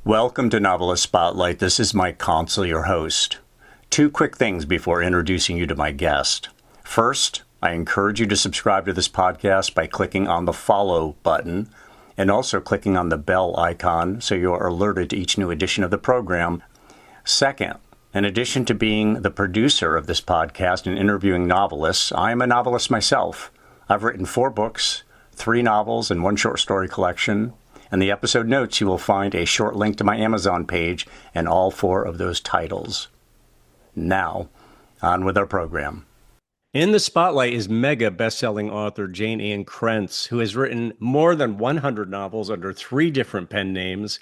Welcome to Novelist Spotlight. This is Mike Consol, your host. Two quick things before introducing you to my guest. First, I encourage you to subscribe to this podcast by clicking on the follow button and also clicking on the bell icon so you're alerted to each new edition of the program. Second, in addition to being the producer of this podcast and interviewing novelists, I am a novelist myself. I've written 4 books, 3 novels, and 1 short story collection. In the episode notes, you will find a short link to my Amazon page and all 4 of those titles. Now, on with our program. In the spotlight is mega best-selling author Jayne Ann Krentz, who has written more than 100 novels under 3 different pen names.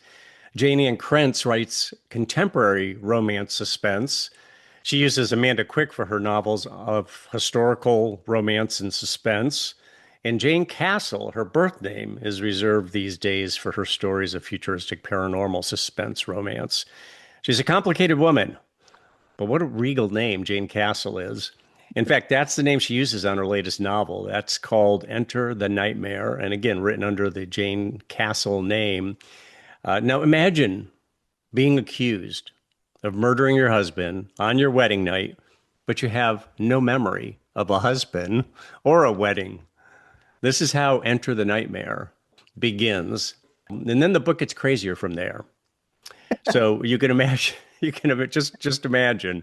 Jayne Ann Krentz writes contemporary romance suspense. She uses Amanda Quick for her novels of historical romance and suspense. And Jayne Castle, her birth name, is reserved these days for her stories of futuristic paranormal suspense romance. She's a complicated woman, but what a regal name Jayne Castle is. In fact, that's the name she uses on her latest novel. That's called Enter the Nightmare, and again, written under the Jayne Castle name. Now imagine being accused of murdering your husband on your wedding night, but you have no memory of a husband or a wedding. This is how Enter the Nightmare begins. And then the book gets crazier from there. So you can imagine, just imagine.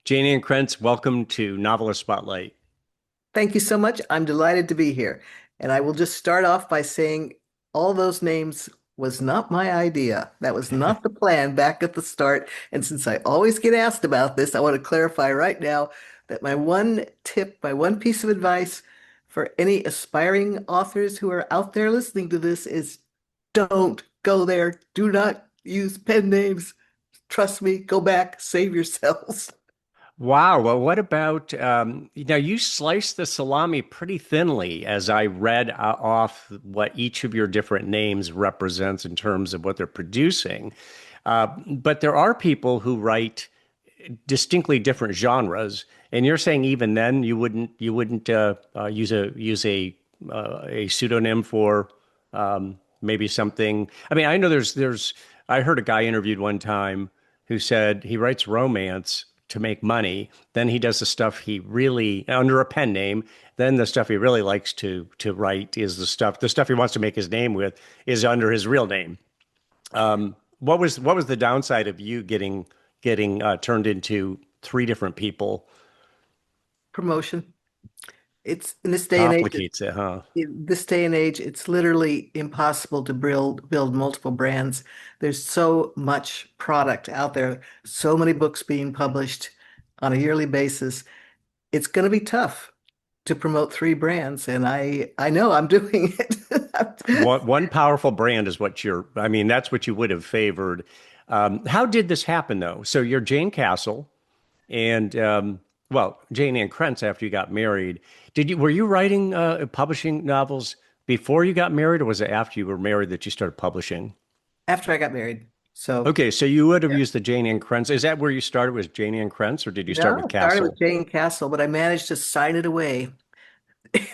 Jayne Ann Krentz, welcome to Novelist Spotlight. Thank you so much. I'm delighted to be here. And I will just start off by saying all those names was not my idea. That was not the plan back at the start. And since I always get asked about this, I want to clarify right now that my one tip, my one piece of advice for any aspiring authors who are out there listening to this is don't go there. Do not use pen names. Trust me, go back, save yourselves. Wow. Well, what about, you sliced the salami pretty thinly as I read off what each of your different names represents in terms of what they're producing. But there are people who write distinctly different genres, and you're saying even then you wouldn't use a pseudonym for maybe something. I mean, I know I heard a guy interviewed one time who said he writes romance to make money. Then he does the stuff he really under a pen name. Then the stuff he really likes to write is the stuff he wants to make his name with is under his real name. What was the downside of you getting turned into 3 different people? Promotion. It's in this day and age. Complicates it, huh? In this day and age, it's literally impossible to build multiple brands. There's so much product out there, so many books being published on a yearly basis. It's going to be tough to promote 3 brands, and I know I'm doing it. One powerful brand is that's what you would have favored. How did this happen, though? So you're Jayne Castle, and Jayne Ann Krentz after you got married. Were you writing, publishing novels before you got married, or was it after you were married that you started publishing? After I got married. So okay, so you would have used the Jayne Ann Krentz. Is that where you started, was Jayne Ann Krentz, or did you start with Castle? I started with Jayne Castle, but I managed to sign it away.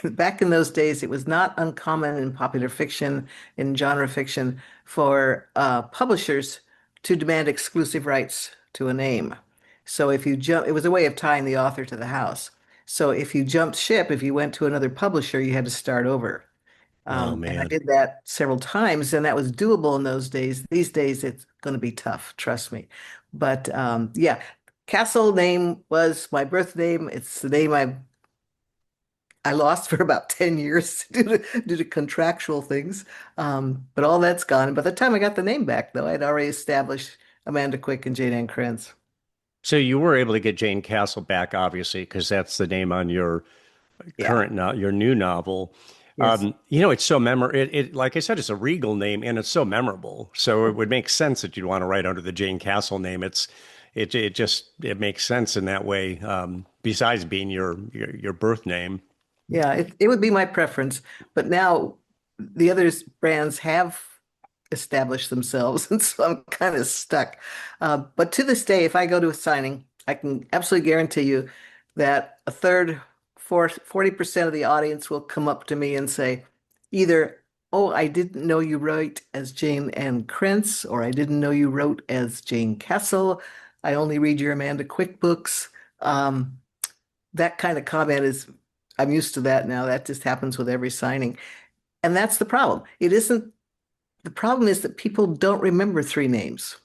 Back in those days, it was not uncommon in popular fiction, in genre fiction, for publishers to demand exclusive rights to a name. So if you it was a way of tying the author to the house. So if you jumped ship, if you went to another publisher, you had to start over. Oh, And I man. did that several times, and that was doable in those days. These days, it's going to be tough, trust me. But yeah, Castle name was my birth name. It's the name I lost for about 10 years due to contractual things. But all that's gone. And by the time I got the name back, though, I'd already established Amanda Quick and Jayne Ann Krentz. So you were able to get Jayne Castle back, obviously, because that's the name on your your new novel. Yes. It's so memorable. It like I said, it's a regal name, and it's so memorable. So it would make sense that you'd want to write under the Jayne Castle name. It makes sense in that way. Besides being your birth name. Yeah, it would be my preference. But now the other brands have established themselves, and so I'm kind of stuck. But to this day, if I go to a signing, I can absolutely guarantee you that a third, 40% of the audience will come up to me and say either, oh, I didn't know you wrote as Jayne Ann Krentz, or I didn't know you wrote as Jayne Castle. I only read your Amanda Quick books. Um, that kind of comment is, I'm used to that now. That just happens with every signing. And that's the problem. It isn't, the problem is that people don't remember three names.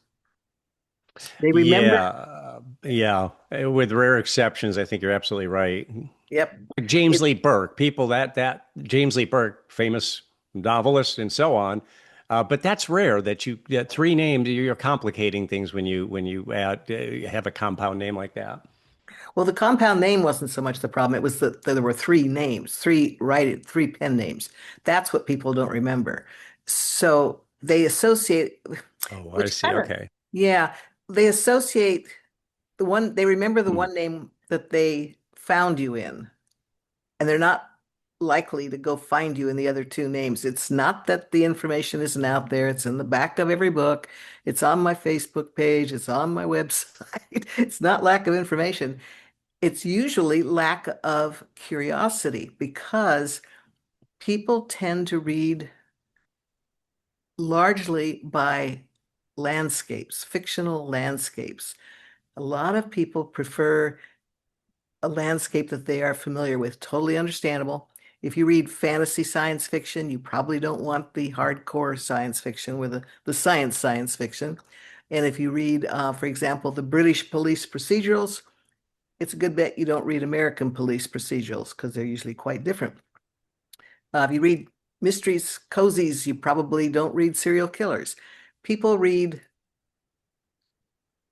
They remember, Yeah. With rare exceptions, I think you're absolutely right. yep. Like James It, Lee Burke, people that James Lee Burke, famous novelist and so on. But that's rare that you get three names. You're complicating things when you add, have a compound name like that. well, the compound name wasn't so much the problem. It was that there were three names, three pen names. That's what people don't remember. So they associate, Oh, I which see. kind of, Okay. yeah, they associate they remember the Hmm. one name that they found you in, and they're not likely to go find you in the other two names. It's not that the information isn't out there. It's in the back of every book. It's on my Facebook page. It's on my website. It's not lack of information. It's usually lack of curiosity because people tend to read largely by landscapes, fictional landscapes. A lot of people prefer a landscape that they are familiar with. Totally understandable. If you read fantasy science fiction, you probably don't want the hardcore science fiction with the science fiction. And if you read, for example, the British police procedurals, it's a good bet you don't read American police procedurals because they're usually quite different. If you read mysteries, cozies, you probably don't read serial killers. People read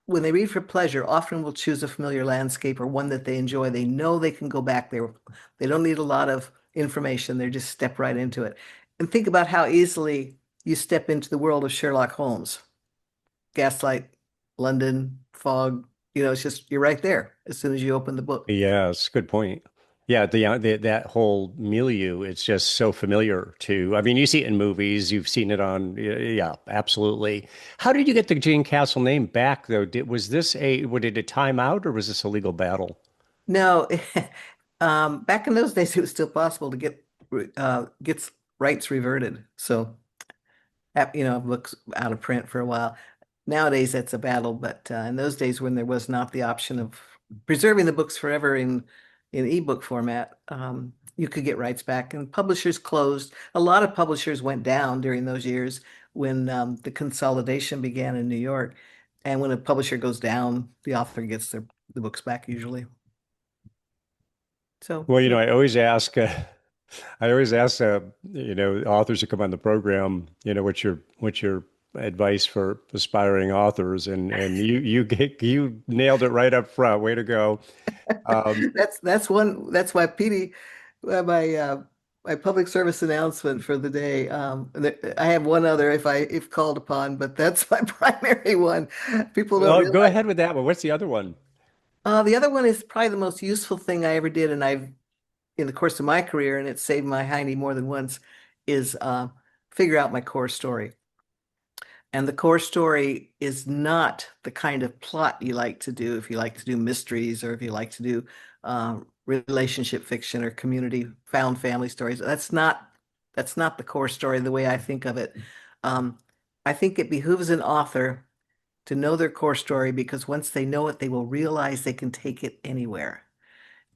when they read for pleasure, often will choose a familiar landscape or one that they enjoy. They know they can go back there. They don't need a lot of information. They just step right into it. And think about how easily you step into the world of Sherlock Holmes. Gaslight, London, fog, it's just you're right there as soon as you open the book. Yes, good point. Yeah, the that whole milieu, it's just so familiar to. I mean, you see it in movies, you've seen it on. Yeah, absolutely. How did you get the Jayne Castle name back, though? Was this what did it time out, or was this a legal battle? No, back in those days, it was still possible to get rights reverted. So books out of print for a while. Nowadays, that's a battle, but in those days when there was not the option of preserving the books forever in ebook format, you could get rights back. And publishers closed. A lot of publishers went down during those years when the consolidation began in New York. And when a publisher goes down, the author gets the books back usually. So Well, yeah. I always ask. I always ask, authors who come on the program, what's your advice for aspiring authors, and you nailed it right up front. Way to go. Um, That's why Petey, my public service announcement for the day. I have one other if called upon, but that's my primary one. People don't well, go realize. ahead with that one. What's the other one? The other one is probably the most useful thing I ever did, and I've in the course of my career, and it saved my hiney more than once, is figure out my core story. And the core story is not the kind of plot you like to do if you like to do mysteries or if you like to do relationship fiction or community found family stories. That's not the core story the way I think of it. Um, I think it behooves an author to know their core story because once they know it, they will realize they can take it anywhere.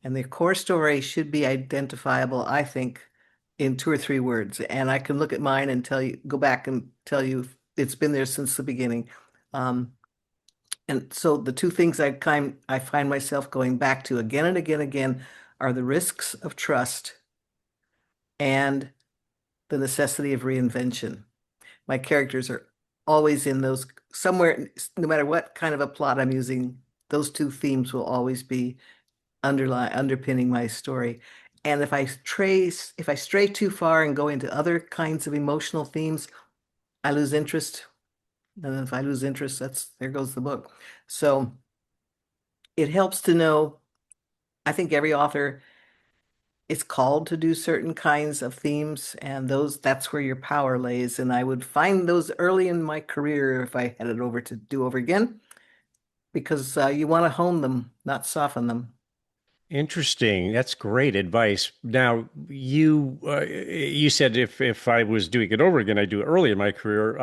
And the core story should be identifiable, I think, in two or three words. And I can look at mine and go back and tell you it's been there since the beginning. Um, and so the two things I find myself going back to again and again and again are the risks of trust and the necessity of reinvention. My characters are always in those somewhere, no matter what kind of a plot I'm using, those two themes will always be underpinning my story. And if I stray too far and go into other kinds of emotional themes, I lose interest. And then if I lose interest, there goes the book. So it helps to know, I think every author is called to do certain kinds of themes, and that's where your power lays. And I would find those early in my career if I had it over to do over again, because you want to hone them, not soften them. Interesting. That's great advice. Now, you said if I was doing it over again, I'd do it early in my career.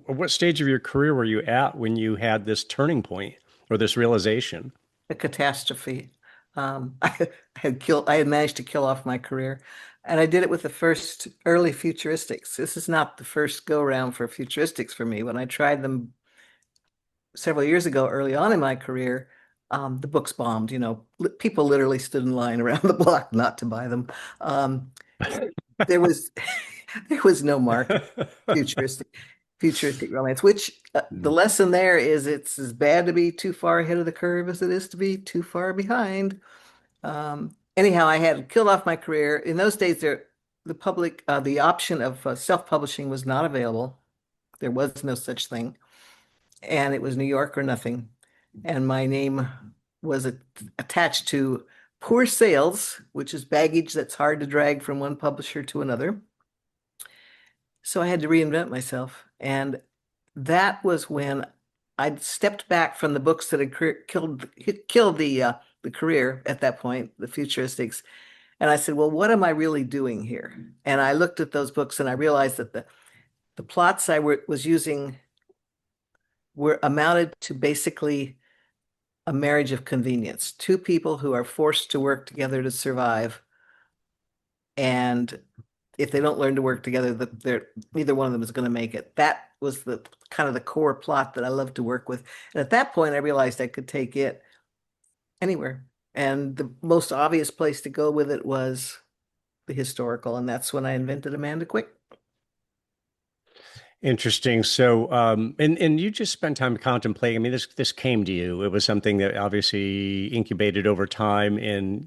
What stage of your career were you at when you had this turning point or this realization? A catastrophe. I had managed to kill off my career, and I did it with the first early futuristics. This is not the first go round for futuristics for me. When I tried them several years ago, early on in my career, the books bombed. People literally stood in line around the block not to buy them. Um, there was there was no market futuristic futuristic romance, which the lesson there is it's as bad to be too far ahead of the curve as it is to be too far behind. Anyhow, I had killed off my career. In those days, the option of self-publishing was not available. There was no such thing, and it was New York or nothing. And my name was attached to poor sales, which is baggage that's hard to drag from one publisher to another. So I had to reinvent myself. And that was when I'd stepped back from the books that killed the career at that point, the futuristics. And I said, well, what am I really doing here? And I looked at those books and I realized that the plots was using were amounted to basically a marriage of convenience. Two people who are forced to work together to survive. And if they don't learn to work together, neither one of them is going to make it. That was the kind of the core plot that I love to work with. And at that point, I realized I could take it anywhere. And the most obvious place to go with it was the historical, and that's when I invented Amanda Quick. Interesting. So, and you just spent time contemplating. I mean, this came to you. It was something that obviously incubated over time, and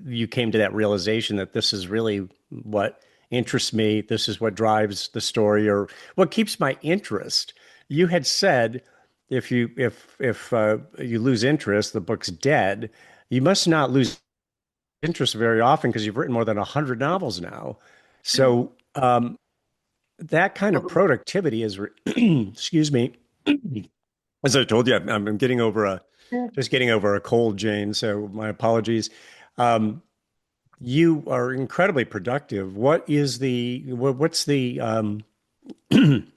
you came to that realization that this is really what interests me. This is what drives the story, or what keeps my interest. You had said if you lose interest, the book's dead. You must not lose interest very often because you've written more than 100 novels now. So. That kind of productivity is, excuse me, as I told you, I'm getting over just getting over a cold, Jayne. So my apologies. Um, you are incredibly productive. What's the, you've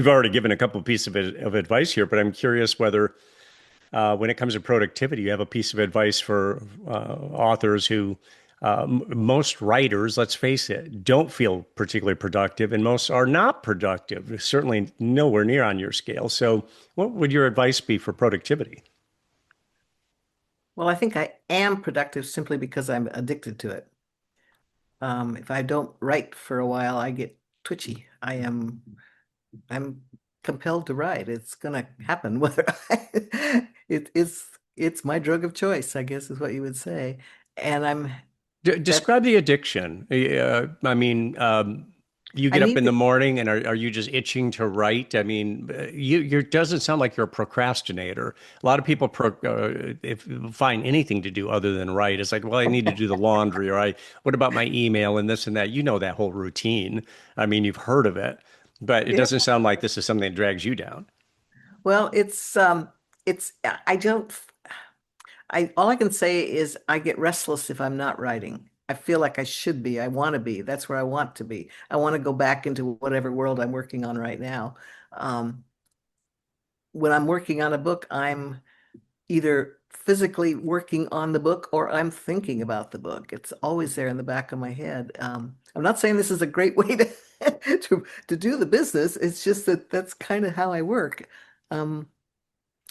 already given a couple of pieces of advice here, but I'm curious whether, when it comes to productivity, you have a piece of advice for authors who most writers, let's face it, don't feel particularly productive, and most are not productive, certainly nowhere near on your scale. So, what would your advice be for productivity? Well, I think I am productive simply because I'm addicted to it. If I don't write for a while, I get twitchy. I'm compelled to write. It's gonna happen whether it's my drug of choice, I guess is what you would say. And that Describe the addiction. I mean, you I get up need in to, the morning and are you just itching to write? I mean, you doesn't sound like you're a procrastinator. A lot of people if find anything to do other than write. It's like, well, I need to do the laundry, or what about my email and this and that? You know that whole routine. I mean, you've heard of it, but it yeah. doesn't sound like this is something that drags you down. Well, it's I don't I all I can say is I get restless if I'm not writing. I feel like I should be. I want to be. That's where I want to be. I want to go back into whatever world I'm working on right now. Um, when I'm working on a book, I'm either physically working on the book or I'm thinking about the book. It's always there in the back of my head. I'm not saying this is a great way to to do the business. It's just that that's kind of how I work. Um,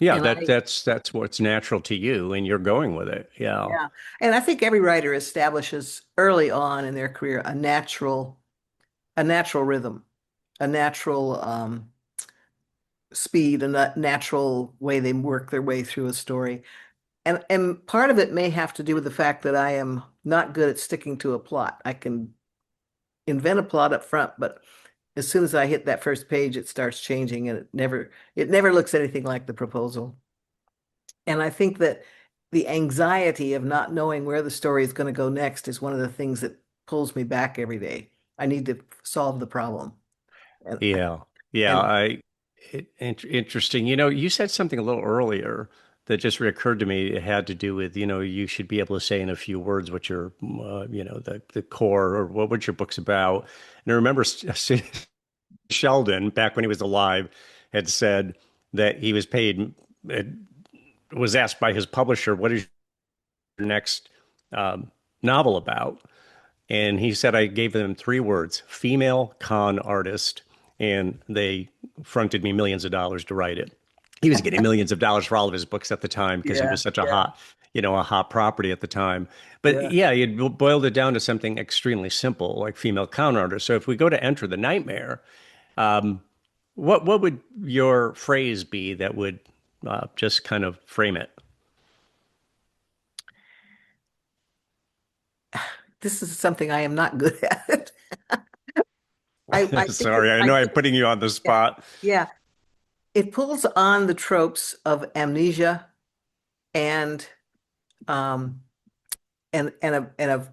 Yeah, and I that's what's natural to you, and you're going with it. Yeah. Yeah. And I think every writer establishes early on in their career a natural rhythm, a natural speed, and a natural way they work their way through a story. And part of it may have to do with the fact that I am not good at sticking to a plot. I can invent a plot up front, but as soon as I hit that first page, it starts changing and it never looks anything like the proposal. And I think that the anxiety of not knowing where the story is going to go next is one of the things that pulls me back every day. I need to solve the problem. And, Yeah. Yeah. and Interesting. You know, you said something a little earlier that just reoccurred to me. It had to do with, you should be able to say in a few words what your, the core or what your book's about. And I remember Sheldon, back when he was alive, had said that he was paid, was asked by his publisher, what is your next novel about? And he said, I gave them 3 words: female con artist. And they fronted me millions of dollars to write it. He was getting millions of dollars for all of his books at the time because he Yeah, was such a yeah, hot property at the time. But yeah. yeah, he had boiled it down to something extremely simple, like female con artist. So if we go to Enter the Nightmare, what would your phrase be that would just kind of frame it? This is something I am not good at. I think Sorry, I know I'm putting you on the yeah, spot. yeah. It pulls on the tropes of amnesia and um and a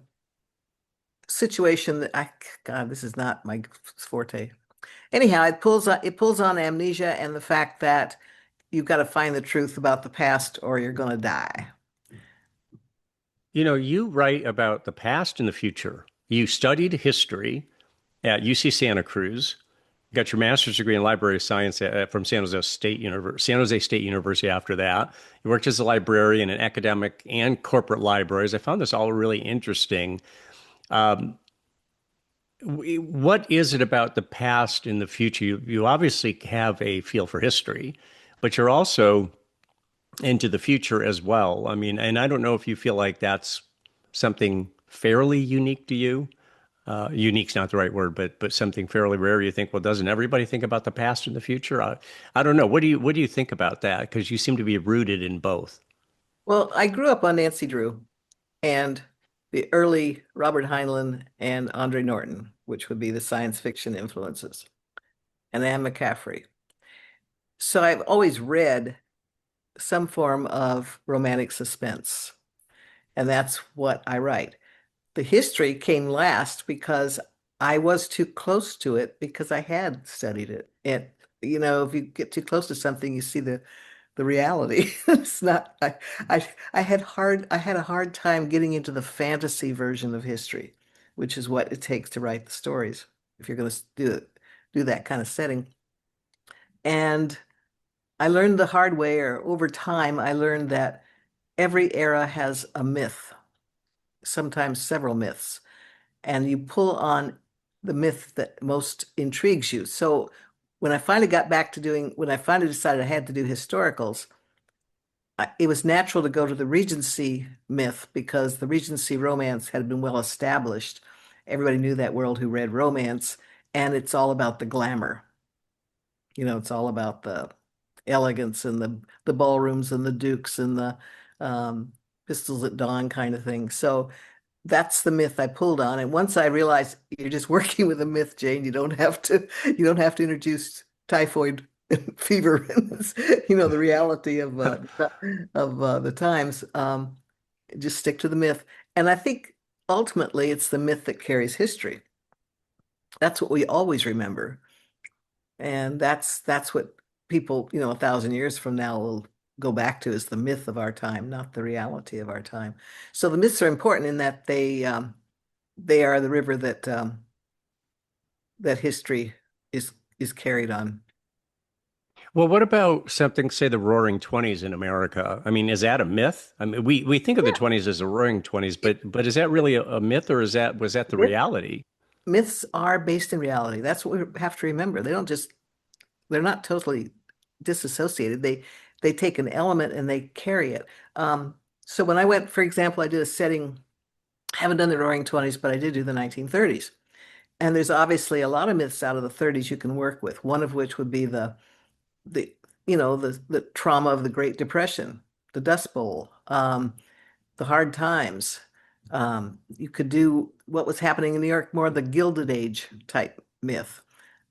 situation that God, this is not my forte. Anyhow, it pulls on amnesia and the fact that you've got to find the truth about the past or you're going to die. You write about the past and the future. You studied history at UC Santa Cruz, got your master's degree in library science from San Jose State University after that. You worked as a librarian in academic and corporate libraries. I found this all really interesting. What is it about the past and the future? You obviously have a feel for history, but you're also into the future as well. I mean, and I don't know if you feel like that's something fairly unique to you. Unique's not the right word, but something fairly rare. You think, well, doesn't everybody think about the past and the future? I don't know. What do you think about that? Because you seem to be rooted in both. Well, I grew up on Nancy Drew and the early Robert Heinlein and Andre Norton, which would be the science fiction influences, and Anne McCaffrey. So I've always read some form of romantic suspense, and that's what I write. The history came last because I was too close to it because I had studied it. And if you get too close to something, you see the reality. It's not I had a hard time getting into the fantasy version of history, which is what it takes to write the stories if you're going to do that kind of setting. And I learned the hard way, or over time, I learned that every era has a myth, sometimes several myths, and you pull on the myth that most intrigues you. So when I finally decided I had to do historicals, it was natural to go to the Regency myth because the Regency romance had been well established. Everybody knew that world who read romance, and it's all about the glamour. It's all about the elegance and the ballrooms and the dukes and the um, pistols at dawn kind of thing. So that's the myth I pulled on. And once I realized you're just working with a myth, Jayne, you don't have to introduce typhoid fever and the reality of the times. Just stick to the myth. And I think ultimately it's the myth that carries history. That's what we always remember. And that's what people, 1,000 years from now will go back to as the myth of our time, not the reality of our time. So the myths are important in that they are the river that history is carried on. Well, what about something, say, the Roaring Twenties in America? I mean, is that a myth? I mean, we think of the Yeah. twenties as the Roaring Twenties, but is that really a myth, or was that the Myth, reality? myths are based in reality. That's what we have to remember. They're not totally disassociated. They take an element and they carry it. So when I went, for example, I did a setting, I haven't done the Roaring Twenties, but I did do the 1930s. And there's obviously a lot of myths out of the 30s you can work with, one of which would be the the trauma of the Great Depression, the Dust Bowl, the hard times. You could do what was happening in New York, more of the Gilded Age type myth.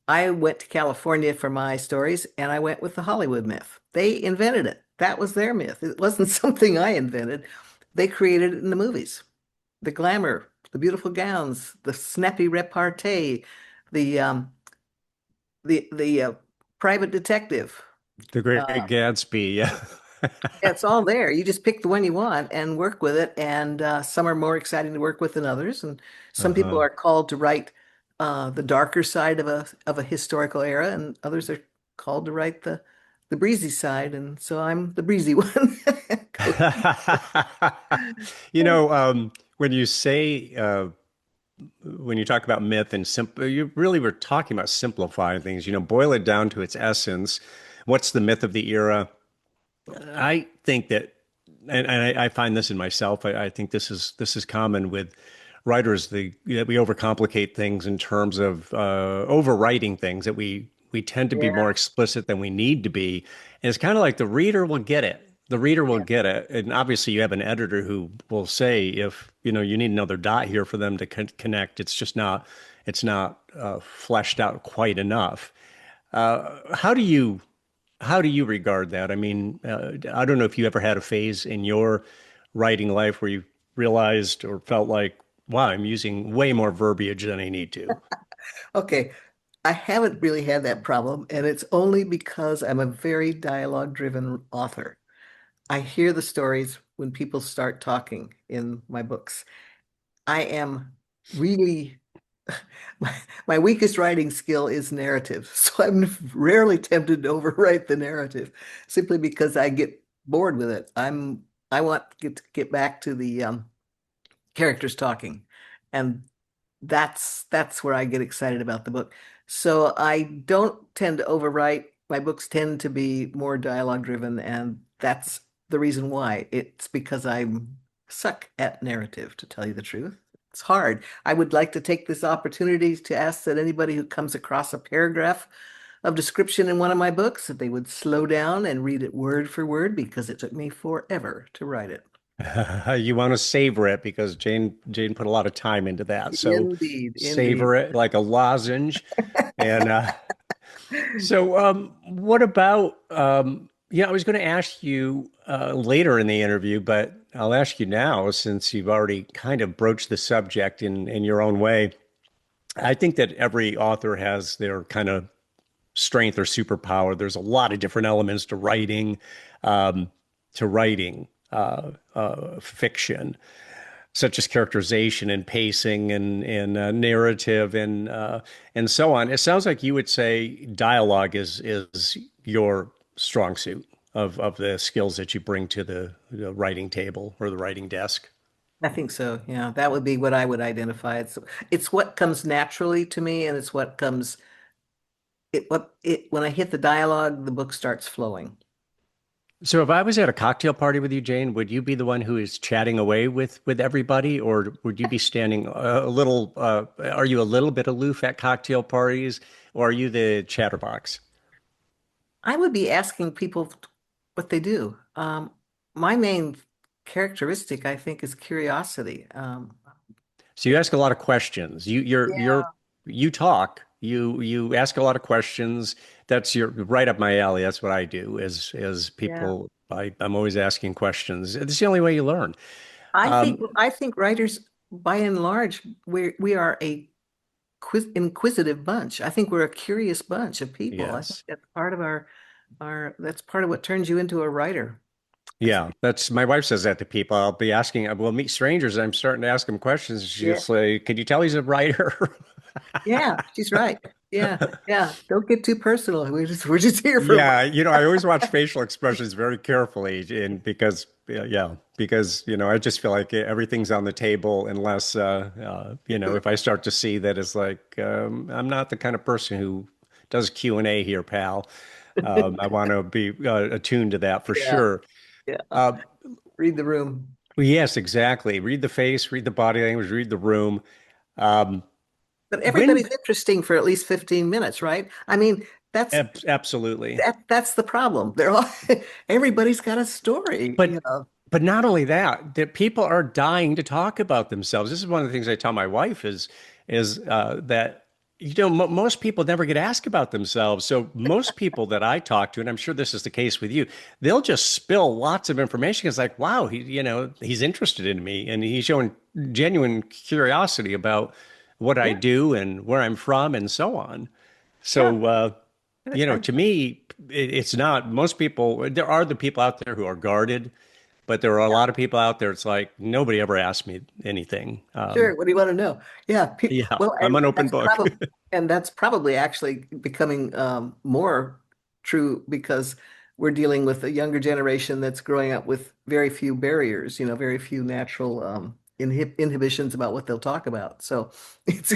I went to California for my stories, and I went with the Hollywood myth. They invented it. That was their myth. It wasn't something I invented. They created it in the movies. The glamour, the beautiful gowns, the snappy repartee, the the private detective. The Great Uh, Gatsby, yeah. It's all there. You just pick the one you want and work with it. And some are more exciting to work with than others. And some people Uh-huh. are called to write the darker side of a historical era, and others are called to write the breezy side. And so I'm the breezy one. Go- You know, when you say when you talk about myth and simple, you really were talking about simplifying things. You know, boil it down to its essence. What's the myth of the era? I think that, and I find this in myself. I think this is common with writers. That we overcomplicate things in terms of overwriting things. That we tend to be Yeah, more explicit than we need to be. And it's kind of like the reader will get it. The reader will yeah. get it. And obviously, you have an editor who will say, if you need another dot here for them to connect, it's not fleshed out quite enough. How do you regard that? I mean, I don't know if you ever had a phase in your writing life where you realized or felt like, wow, I'm using way more verbiage than I need to. Okay. I haven't really had that problem, and it's only because I'm a very dialogue-driven author. I hear the stories when people start talking in my books. I am really my, my weakest writing skill is narrative, so I'm rarely tempted to overwrite the narrative simply because I get bored with it. I want to get back to the characters talking, and that's where I get excited about the book. So I don't tend to overwrite. My books tend to be more dialogue driven, and that's the reason why. It's because I'm suck at narrative, to tell you the truth. It's hard. I would like to take this opportunity to ask that anybody who comes across a paragraph of description in one of my books, that they would slow down and read it word for word because it took me forever to write it. You want to savor it because Jane put a lot of time into that. So Indeed, indeed. savor it like a lozenge. And so, what about, yeah, I was going to ask you later in the interview, but I'll ask you now since you've already kind of broached the subject in your own way. I think that every author has their kind of strength or superpower. There's a lot of different elements um, to writing fiction, such as characterization and pacing and narrative and so on. It sounds like you would say dialogue is your strong suit of the skills that you bring to the writing table or the writing desk. I think so. Yeah, that would be what I would identify. It's what comes naturally to me, and it's what comes it when I hit the dialogue, the book starts flowing. So if I was at a cocktail party with you, Jane, would you be the one who is chatting away with everybody, or would you be standing a little? Are you a little bit aloof at cocktail parties, or are you the chatterbox? I would be asking people what they do. My main characteristic, I think, is curiosity. So you ask a lot of questions. Yeah, You talk. You ask a lot of questions. That's your right up my alley. That's what I do. As yeah. people, I'm always asking questions. It's the only way you learn. Um, I think writers, by and large, we are a inquisitive bunch. I think we're a curious bunch of people. I think yes. that's part of our that's part of what turns you into a writer. Is Yeah, that's my wife says that to people. I'll be asking, we'll meet strangers, and I'm starting to ask them questions. yeah, She's like, "Can you tell he's a writer?" yeah, she's right. Yeah, yeah. Don't get too personal. We're just here for a Yeah, I always watch facial expressions very carefully, and because yeah, because I just feel like everything's on the table unless if I start to see that it's like I'm not the kind of person who does Q&A here, pal. I want to be attuned to that for yeah, sure. yeah. Uh, Read the room. yes, exactly. Read the face, read the body language, read the room. Um, But when everybody's interesting for at least 15 minutes, right? I mean, absolutely. that's the problem. They're all everybody's got a story, But but not only that, that people are dying to talk about themselves. This is one of the things I tell my wife is that most people never get asked about themselves. So most people that I talk to, and I'm sure this is the case with you, they'll just spill lots of information. It's like, wow, he's interested in me, and he's showing genuine curiosity about what I Yeah, do and where I'm from and so on. yeah. So To me, it's not. Most people, there are the people out there who are guarded, but there are a lot of people out there. It's like nobody ever asked me anything. Sure. What do you want to know? Yeah. Yeah, Well, I'm an open book. and that's probably actually becoming more true because we're dealing with a younger generation that's growing up with very few barriers, very few natural inhibitions about what they'll talk about. So it's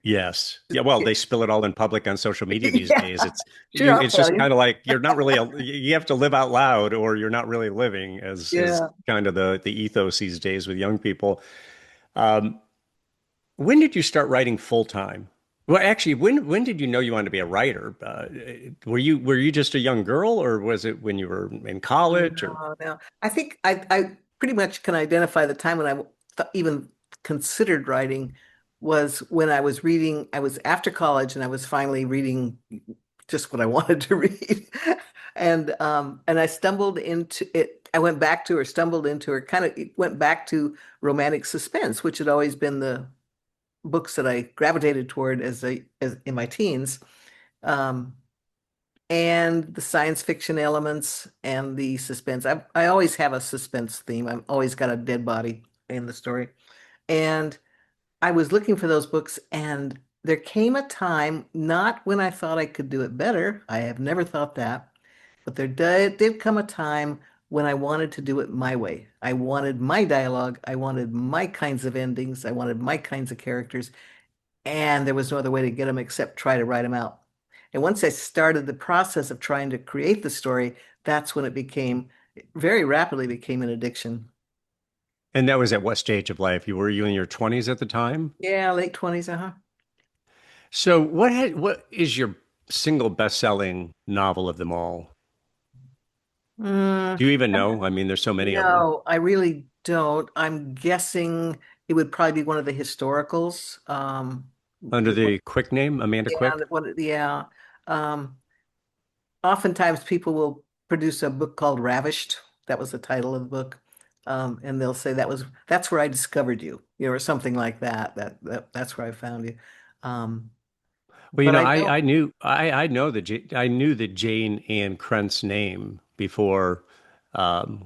Yes. Yeah. Well, they spill it all in public on social media these days. yeah. It's Sure, you. I'll It's tell just you. kind of like you're not really. You have to live out loud, or you're not really living. As Yeah. kind of the ethos these days with young people. Um, when did you start writing full time? Well, actually, when did you know you wanted to be a writer? Were you just a young girl, or was it when you were in college? Or No, no. I think I pretty much can identify the time when I even considered writing was when I was reading. I was after college and I was finally reading just what I wanted to read. And I stumbled into it. I went back to or stumbled into or kind of went back to romantic suspense, which had always been the books that I gravitated toward as in my teens. Um, and the science fiction elements and the suspense. I always have a suspense theme. I've always got a dead body in the story. And I was looking for those books, and there came a time, not when I thought I could do it better. I have never thought that, but there did come a time when I wanted to do it my way. I wanted my dialogue. I wanted my kinds of endings. I wanted my kinds of characters and there was no other way to get them except try to write them out. And once I started the process of trying to create the story, that's when very rapidly became an addiction. and that was at what stage of life? You in your 20s at the time? Yeah, late 20s, uh-huh. So what is your single best-selling novel of them all? Mm, Do you even know? I mean, there's so many of them. no, I really don't. I'm guessing it would probably be one of the historicals. Under the Quick name, Amanda Yeah, Quick? yeah. Um, Oftentimes people will produce a book called Ravished. That was the title of the book. And they'll say that's where I discovered you, or something like that. That's where I found you. Um, Well, but I don't. I knew the Jayne Ann Krentz name before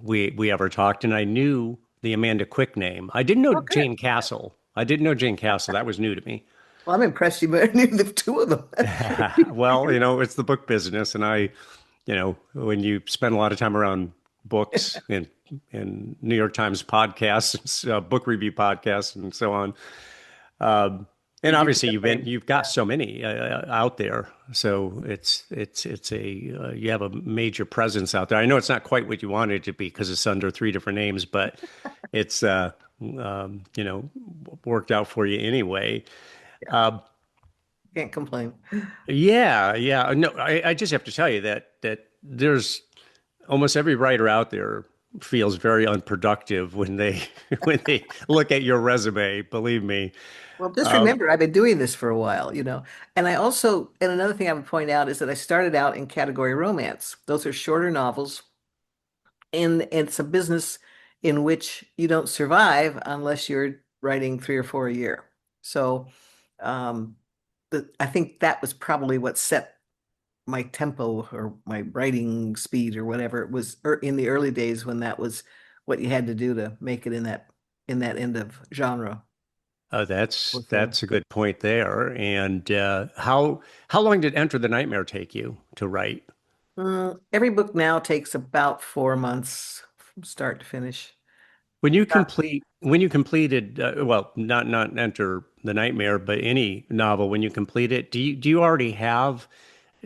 we ever talked, and I knew the Amanda Quick name. I didn't know Oh, good. Jayne Castle. I didn't know Jayne Castle. That was new to me. Well, I'm impressed you knew the two of them. Well, it's the book business, and when you spend a lot of time around books and New York Times podcasts, book review podcasts, and so on. And You pick obviously up names. you've got so many out there, so you have a major presence out there. I know it's not quite what you wanted it to be because it's under three different names, but it's worked out for you anyway. Yeah, Uh, can't complain. yeah, yeah. No, I just have to tell you that there's almost every writer out there feels very unproductive when they when they look at your resume. Believe me. Well, just Uh, remember, I've been doing this for a while. And another thing I would point out is that I started out in category romance. Those are shorter novels, and it's a business in which you don't survive unless you're writing three or four a year. So, um, I think that was probably what set my tempo or my writing speed or whatever it was in the early days when that was what you had to do to make it in that end of genre. that's a good point there. And how long did Enter the Nightmare take you to write? Every book now takes about 4 months from start to finish. When you completed well, not Enter the Nightmare, but any novel, when you complete it, do you already have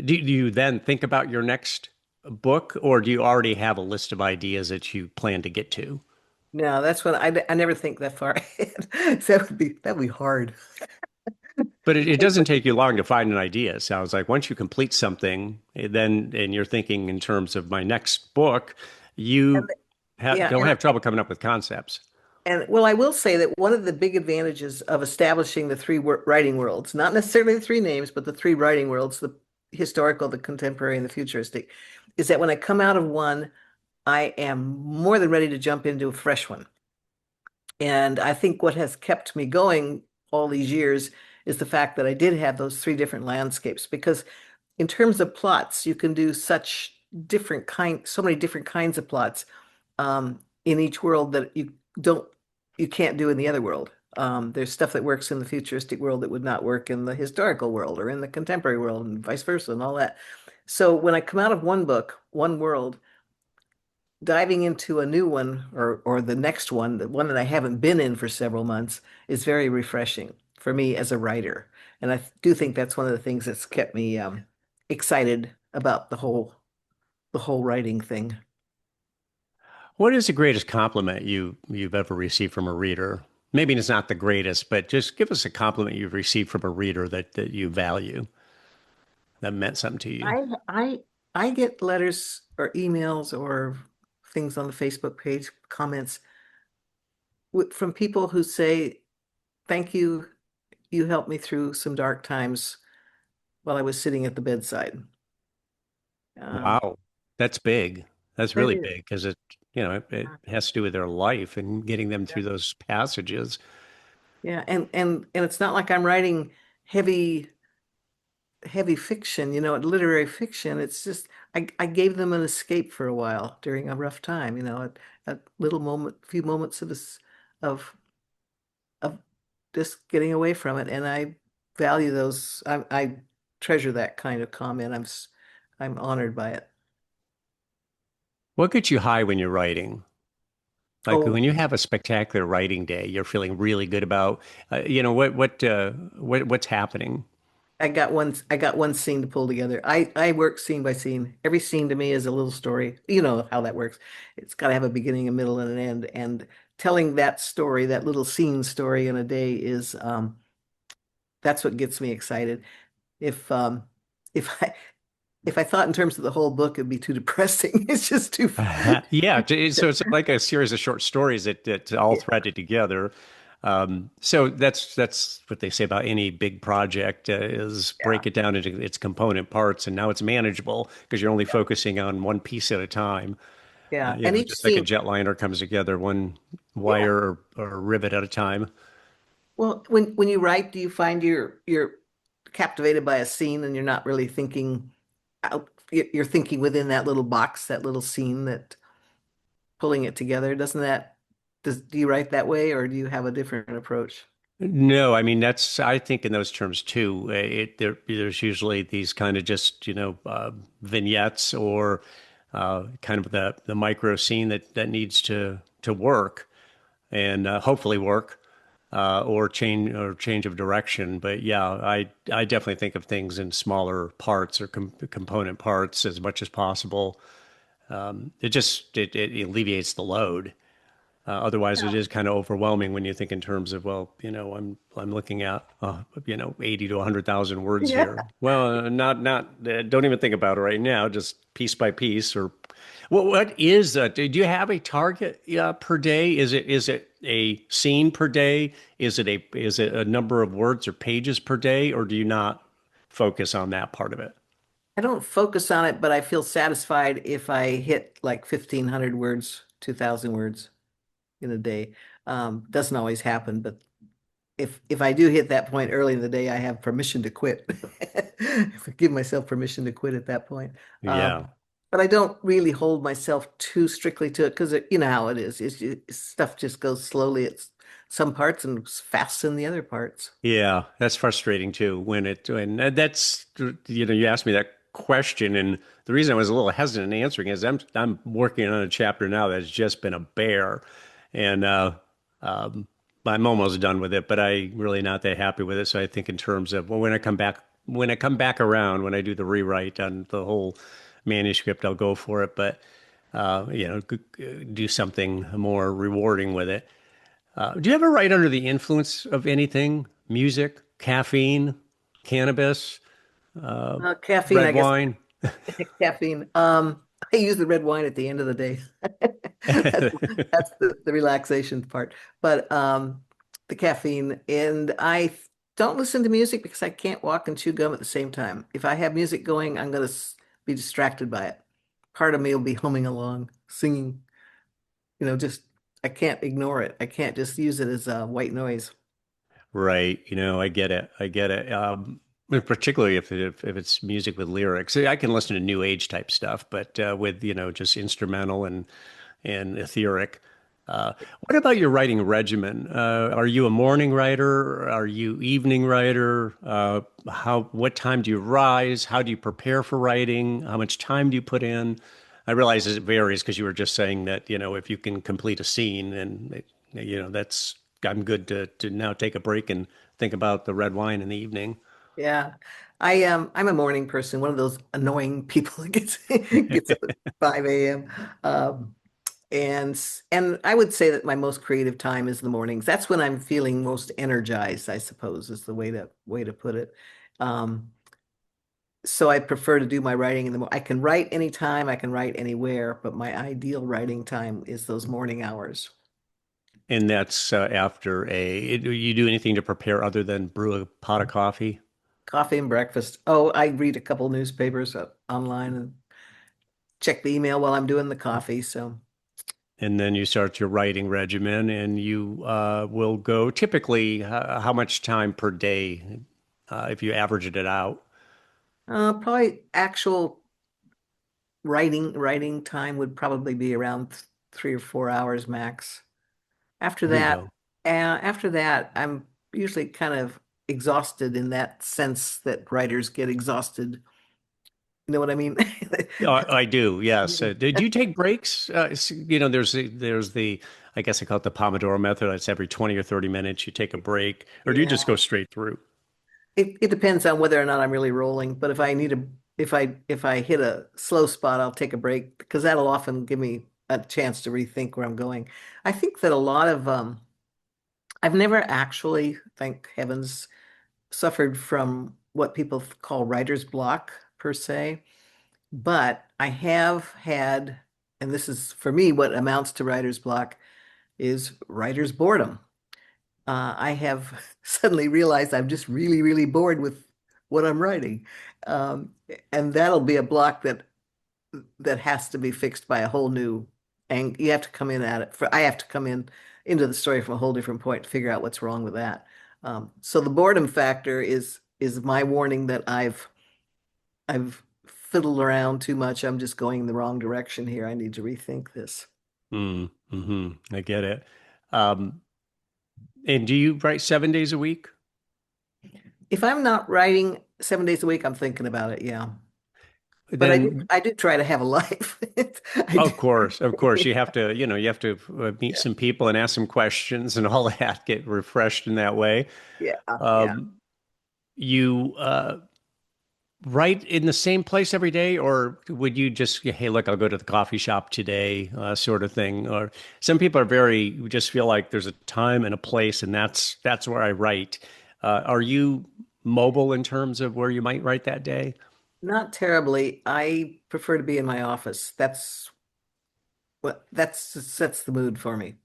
do you then think about your next book, or do you already have a list of ideas that you plan to get to? No, that's what I never think that far ahead. So that would be hard. But it doesn't take you long to find an idea. It sounds like once you complete something, and you're thinking in terms of my next book, And you yeah, don't have trouble coming up with concepts. and well, I will say that one of the big advantages of establishing the three writing worlds, not necessarily the three names, but the three writing worlds, the historical, the contemporary, and the futuristic, is that when I come out of one, I am more than ready to jump into a fresh one. And I think what has kept me going all these years is the fact that I did have those three different landscapes because in terms of plots, you can do so many different kinds of plots in each world that don't, you can't do in the other world. There's stuff that works in the futuristic world that would not work in the historical world or in the contemporary world and vice versa and all that. So when I come out of one book, one world, diving into a new one or the next one, the one that I haven't been in for several months, is very refreshing for me as a writer. And I do think that's one of the things that's kept me excited about the whole writing thing. What is the greatest compliment you've ever received from a reader? Maybe it's not the greatest, but just give us a compliment you've received from a reader that you value, that meant something to you. I get letters or emails or things on the Facebook page, comments from people who say, "Thank you, you helped me through some dark times while I was sitting at the bedside." Um, Wow, that's big. That's that really is, big because it has to do with their life and getting them through those passages. yeah, and it's not like I'm writing heavy heavy fiction, literary fiction. It's just I gave them an escape for a while during a rough time, a little moment, few moments of of just getting away from it, and I value those. I treasure that kind of comment. I'm honored by it. What gets you high when you're writing? Like Oh, when you have a spectacular writing day, you're feeling really good about, what's happening? I got one scene to pull together. I work scene by scene. Every scene to me is a little story. You know how that works. It's got to have a beginning, a middle, and an end. And telling that story, that little scene story in a day is that's what gets me excited. If if I thought in terms of the whole book, it'd be too depressing. It's just too. Yeah, so it's like a series of short stories that all Yeah, threaded together. So that's what they say about any big project is yeah, break it down into its component parts, and now it's manageable because you're only focusing on one piece at a time. yeah. And each Just like a scene, jetliner comes together one yeah. wire or rivet at a time. Well, when you write, do you find you're captivated by a scene and you're not really thinking out, you're thinking within that little box, that little scene that pulling it together. Do you write that way or do you have a different approach? No, I mean I think in those terms too. There's usually these kind of just vignettes or kind of the micro scene that needs to work and hopefully work or change of direction. But yeah, I definitely think of things in smaller parts or component parts as much as possible. It alleviates the load. Otherwise, it is kind of overwhelming when you think in terms of, well, I'm looking at 80 to 100,000 words Yeah. here. Well, not don't even think about it right now. Just piece by piece. Or what is that? Do you have a target per day? Is it a scene per day? Is it a number of words or pages per day, or do you not focus on that part of it? I don't focus on it, but I feel satisfied if I hit like 1,500 words, 2,000 words in a day. Doesn't always happen, but if I do hit that point early in the day, I have permission to quit. Give myself permission to quit at that point. Yeah. But I don't really hold myself too strictly to it because you know how it is. Stuff just goes slowly at some parts and fast in the other parts. Yeah, that's frustrating too. When that's you asked me that question, and the reason I was a little hesitant in answering is I'm working on a chapter now that's just been a bear, and um, I'm almost done with it, but I really not that happy with it. So I think in terms of well, when I come back around, when I do the rewrite on the whole manuscript, I'll go for it, but do something more rewarding with it. Do you ever write under the influence of anything? Music, caffeine, cannabis, Caffeine, red I guess. wine? Caffeine. I use the red wine at the end of the day. That's that's the relaxation part. But the caffeine, and I don't listen to music because I can't walk and chew gum at the same time. If I have music going, I'm going to be distracted by it. Part of me will be humming along, singing. Just I can't ignore it. I can't just use it as white noise. Right. I get it. I get it. Particularly if it's music with lyrics. I can listen to new age type stuff, but with just instrumental and etheric. What about your writing regimen? Are you a morning writer? Are you evening writer? What time do you rise? How do you prepare for writing? How much time do you put in? I realize it varies because you were just saying that, if you can complete a scene and that's I'm good to now take a break and think about the red wine in the evening. Yeah. I'm a morning person, one of those annoying people that gets up at 5 a.m. Um, and I would say that my most creative time is the mornings. That's when I'm feeling most energized, I suppose, is the way to put it. Um, so I prefer to do my writing in the morning. I can write anytime, I can write anywhere, but my ideal writing time is those morning hours. And that's do you do anything to prepare other than brew a pot of coffee? Coffee and breakfast. Oh, I read a couple newspapers online and check the email while I'm doing the coffee. So And then you start your writing regimen, and you will go typically how much time per day if you averaged it out? probably actual writing time would probably be around 3 or 4 hours max. After There you that, go. I'm usually kind of exhausted in that sense that writers get exhausted. You know what I mean? Yeah, I do. Yes. Do you take breaks? There's the I guess I call it the Pomodoro method. It's every 20 or 30 minutes you take a break, or do you just Yeah. go straight through? It depends on whether or not I'm really rolling, but if I hit a slow spot, I'll take a break because that'll often give me a chance to rethink where I'm going. I think that a lot of I've never actually, thank heavens, suffered from what people call writer's block per se, but I have had, and this is for me what amounts to writer's block is writer's boredom. I have suddenly realized I'm just really, really bored with what I'm writing. Um, and that'll be a block that has to be fixed by a whole new and you have to come in at it for I have to come in into the story from a whole different point to figure out what's wrong with that. So the boredom factor is my warning that I've fiddled around too much. I'm just going in the wrong direction here. I need to rethink this. I get it. Um, and do you write 7 days a week? If I'm not writing 7 days a week, I'm thinking about it, yeah. But I do Then, I do try to have a life. I do. of course, you have to meet Yeah. some people and ask some questions and all that, get refreshed in that way. Yeah. Yeah. Um, you write in the same place every day, or would you just, hey, look, I'll go to the coffee shop today, sort of thing? Or some people are very, just feel like there's a time and a place, and that's where I write. Are you mobile in terms of where you might write that day? Not terribly. I prefer to be in my office. That sets the mood for me.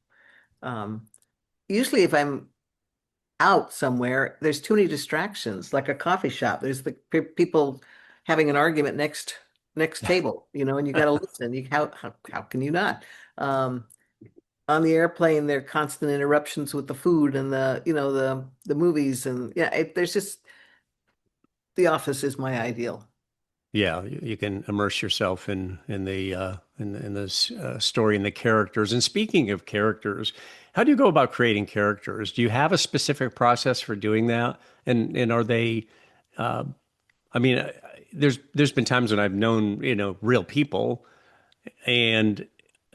Um, Usually if I'm out somewhere, there's too many distractions, like a coffee shop. There's the people having an argument next table, and you got to listen. How can you not? Um, on the airplane, there are constant interruptions with the food and the movies and yeah, there's just the office is my ideal. Yeah, you can immerse yourself in the story and the characters. And speaking of characters, how do you go about creating characters? Do you have a specific process for doing that? And are they? Uh, I mean, there's been times when I've known real people, and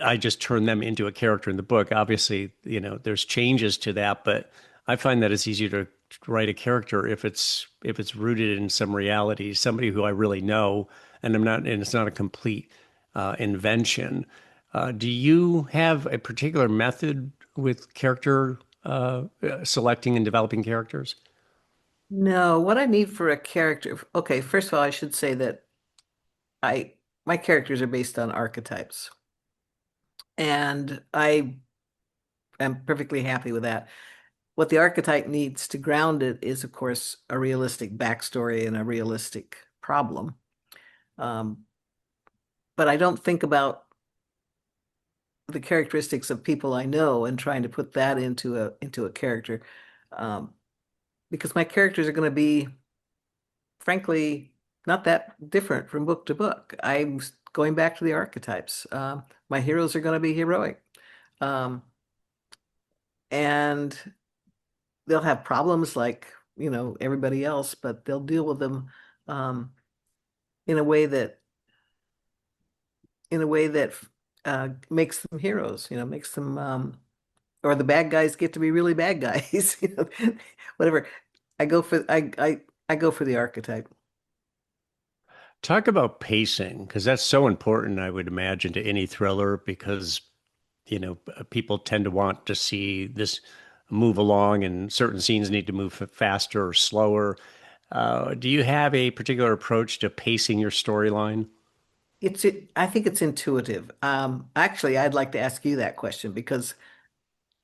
I just turn them into a character in the book. Obviously, there's changes to that, but I find that it's easier to write a character if it's rooted in some reality, somebody who I really know, and it's not a complete invention. Do you have a particular method with character selecting and developing characters? No, what I need for a character. Okay, first of all, I should say that I my characters are based on archetypes, and I am perfectly happy with that. What the archetype needs to ground it is, of course, a realistic backstory and a realistic problem. Um, but I don't think about the characteristics of people I know and trying to put that into a character, um, because my characters are going to be frankly, not that different from book to book. I'm going back to the archetypes. My heroes are going to be heroic. Um, and they'll have problems like, everybody else, but they'll deal with them um, in a way that in a way that makes them heroes, makes them or the bad guys get to be really bad guys, whatever. I go for the archetype. Talk about pacing, because that's so important, I would imagine, to any thriller, because, people tend to want to see this move along and certain scenes need to move faster or slower. Do you have a particular approach to pacing your storyline? I think it's intuitive. Actually, I'd like to ask you that question because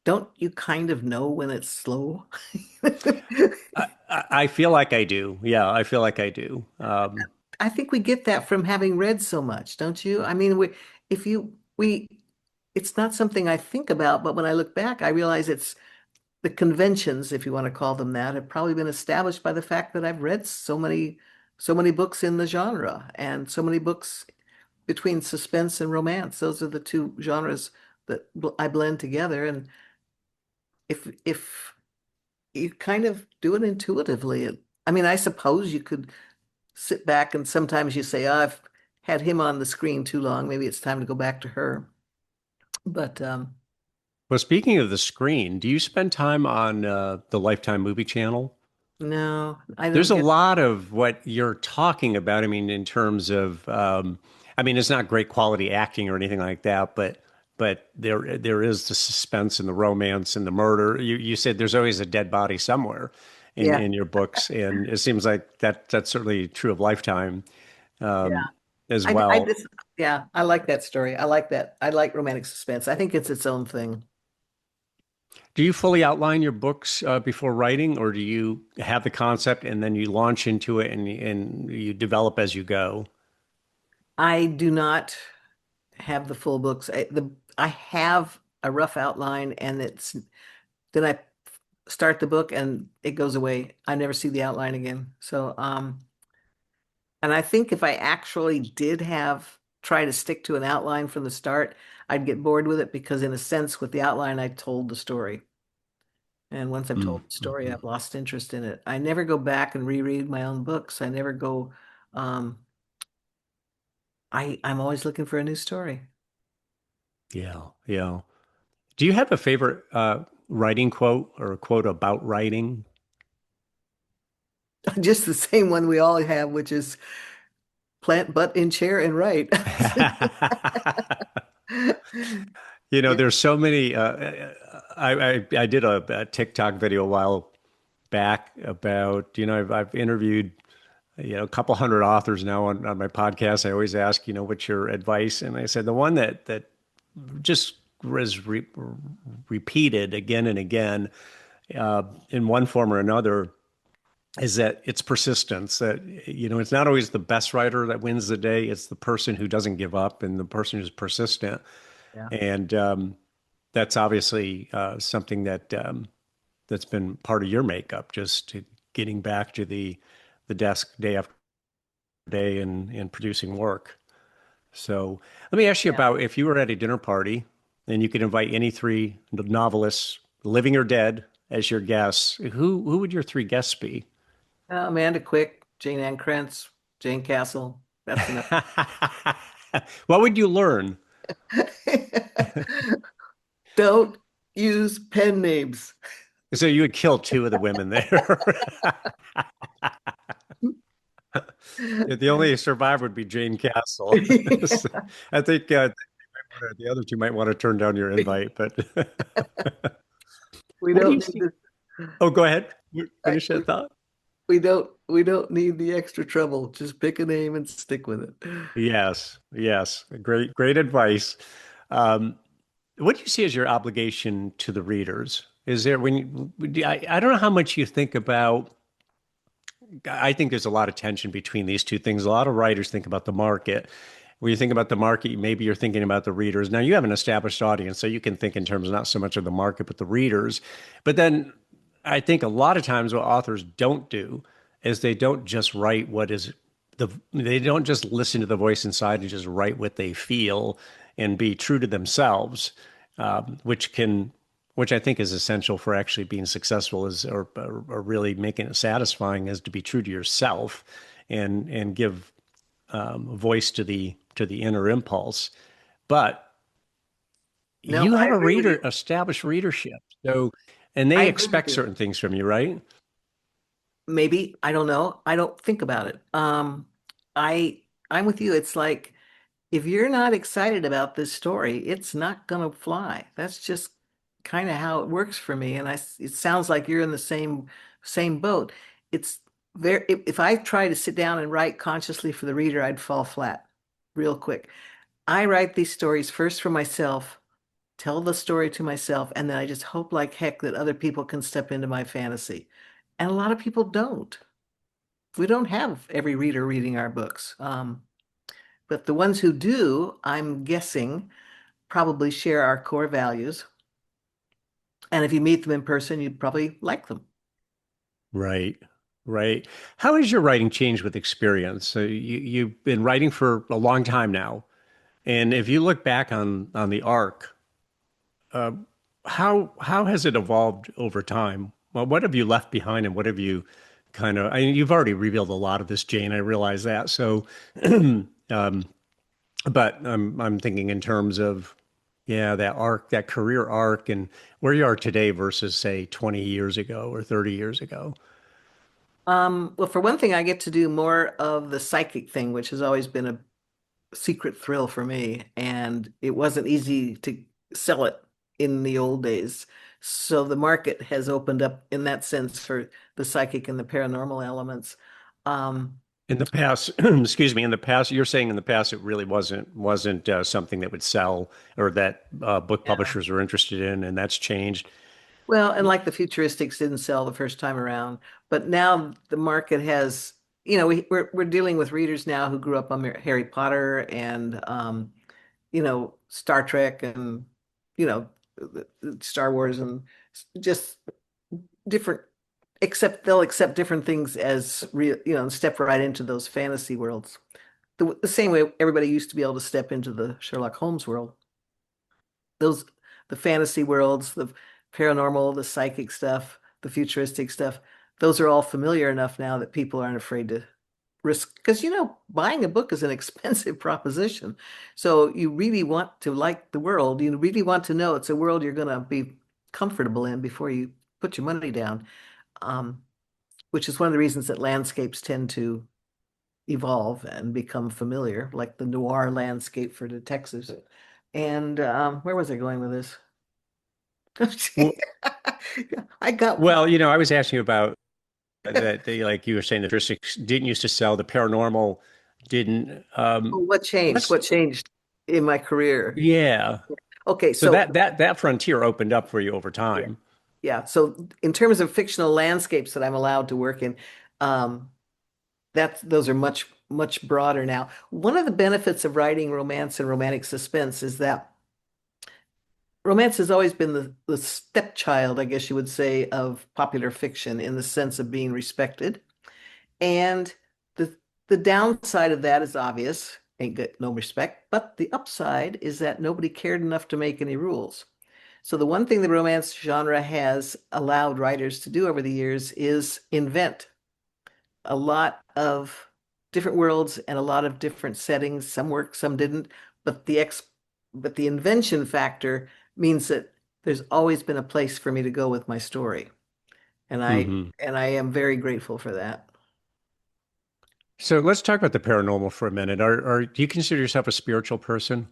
don't you kind of know when it's slow? I feel like I do. Yeah, I feel like I do. I think we get that from having read so much, don't you? I mean, if you, we, it's not something I think about, but when I look back, I realize it's the conventions, if you want to call them that, have probably been established by the fact that I've read so many books in the genre and so many books between suspense and romance. Those are the two genres that I blend together. And if you kind of do it intuitively, I mean, I suppose you could sit back and sometimes you say, oh, I've had him on the screen too long. Maybe it's time to go back to her. But Well, speaking of the screen, do you spend time on the Lifetime movie channel? no, I There's don't a get. lot of what you're talking about. I mean, in terms of, I mean, it's not great quality acting or anything like that, but there is the suspense and the romance and the murder. You said there's always a dead body somewhere Yeah, in your books, and it seems like that's certainly true of Lifetime yeah. um, as I well. just, yeah, I like that story. I like that. I like romantic suspense. I think it's its own thing. Do you fully outline your books before writing, or do you have the concept and then you launch into it and you develop as you go? I do not have the full books. I have a rough outline, and then I start the book and it goes away. I never see the outline again. So, and I think if I actually did have try to stick to an outline from the start, I'd get bored with it because, in a sense, with the outline, I told the story. And once I've told the story, Mm-hmm. I've lost interest in it. I never go back and reread my own books. I never go, um, I'm always looking for a new story. Yeah, yeah. Do you have a favorite writing quote or a quote about writing? Just the same one we all have, which is plant butt in chair and write. Yeah, There's so many. I did a TikTok video a while back about, I've interviewed, a couple hundred authors now on my podcast. I always ask, what's your advice? And I said the one that just was repeated again and again in one form or another is that it's persistence. That, it's not always the best writer that wins the day. It's the person who doesn't give up and the person who's persistent. yeah, And that's obviously something that's been part of your makeup, just getting back to the desk day after day and producing work. So let me ask you yeah. about if you were at a dinner party and you could invite any three novelists, living or dead, as your guests, who would your three guests be? Amanda Quick, Jayne Ann Krentz, Jayne Castle. That's enough. What would you learn? Don't use pen names. So you would kill two of the women there. The only survivor would be Jayne Castle. So I think the other two might want to turn down your invite, but We what do don't you need see? this. Oh, go ahead. I- Finish that thought. we don't need the extra trouble. Just pick a name and stick with it. Yes, yes. Great advice. Um, what do you see as your obligation to the readers? Is there I don't know how much you think about. I think there's a lot of tension between these two things. A lot of writers think about the market. When you think about the market, maybe you're thinking about the readers. Now you have an established audience, so you can think in terms of not so much of the market, but the readers. But then I think a lot of times what authors don't do is they don't just write what is they don't just listen to the voice inside and just write what they feel and be true to themselves, which can, which I think is essential for actually being successful is, or really making it satisfying is to be true to yourself and give voice to the inner impulse. But No, you I have a agree with you. established readership. So, and I they agree with expect you. certain things from you, right? Maybe, I don't know. I don't think about it. I I'm with you. It's like if you're not excited about this story, it's not gonna fly. That's just kind of how it works for me. And it sounds like you're in the same boat. It's if I try to sit down and write consciously for the reader, I'd fall flat real quick. I write these stories first for myself, tell the story to myself, and then I just hope like heck that other people can step into my fantasy. And a lot of people don't. We don't have every reader reading our books. But the ones who do, I'm guessing, probably share our core values. And if you meet them in person, you'd probably like them. Right. Right. How has your writing changed with experience? So you've been writing for a long time now. And if you look back on the arc, uh, how has it evolved over time? Well, what have you left behind and what have you kind of, I mean, you've already revealed a lot of this, Jayne, I realize that. So, um, but I'm thinking in terms of, yeah, that arc, that career arc and where you are today versus say 20 years ago or 30 years ago. Well, for one thing, I get to do more of the psychic thing, which has always been a secret thrill for me. And it wasn't easy to sell it in the old days. So the market has opened up in that sense for the psychic and the paranormal elements. Um, In the past, excuse me, in the past, you're saying in the past it really wasn't something that would sell or that book yeah. publishers were interested in, and that's changed. Well, and like the futuristics didn't sell the first time around, but now the market has, we're dealing with readers now who grew up on Harry Potter and Star Trek and you know Star Wars and just different, except they'll accept different things as real, and step right into those fantasy worlds. The same way everybody used to be able to step into the Sherlock Holmes world. Those the fantasy worlds, the paranormal, the psychic stuff, the futuristic stuff, those are all familiar enough now that people aren't afraid to risk because buying a book is an expensive proposition. So you really want to like the world. You really want to know it's a world you're going to be comfortable in before you put your money down. Um, which is one of the reasons that landscapes tend to evolve and become familiar, like the noir landscape for detectives. And where was I going with this? Well, I got well, I was asking you about that they, like you were saying, the heuristics didn't used to sell, the paranormal didn't. what changed? Let's, What changed in my career? yeah. Okay, So so that frontier opened up for you over yeah, time. yeah. So in terms of fictional landscapes that I'm allowed to work in, um, those are much broader now. One of the benefits of writing romance and romantic suspense is that romance has always been the stepchild, I guess you would say, of popular fiction in the sense of being respected. And the downside of that is obvious, ain't got no respect, but the upside is that nobody cared enough to make any rules. So the one thing the romance genre has allowed writers to do over the years is invent a lot of different worlds and a lot of different settings. Some work, some didn't, but the invention factor means that there's always been a place for me to go with my story. And I Hmm. and I am very grateful for that. So let's talk about the paranormal for a minute. Do you consider yourself a spiritual person?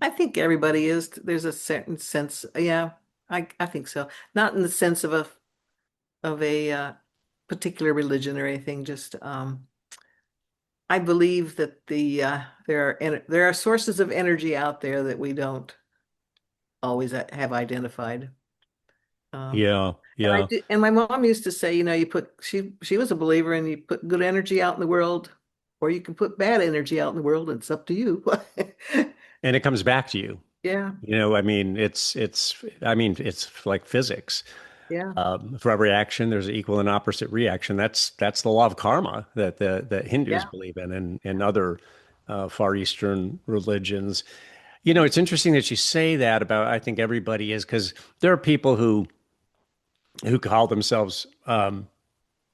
I think everybody is. There's a certain sense, yeah, I think so. Not in the sense of a particular religion or anything, just I believe that there are sources of energy out there that we don't always have identified. Um, Yeah, yeah. and my mom used to say, she was a believer and you put good energy out in the world, or you can put bad energy out in the world. It's up to you. And it comes back to you. Yeah. I mean, it's like physics. Yeah. For every action, there's an equal and opposite reaction. That's the law of karma that the Hindus Yeah. believe in, and other Far Eastern religions. You know, it's interesting that you say that about. I think everybody is, because there are people who call themselves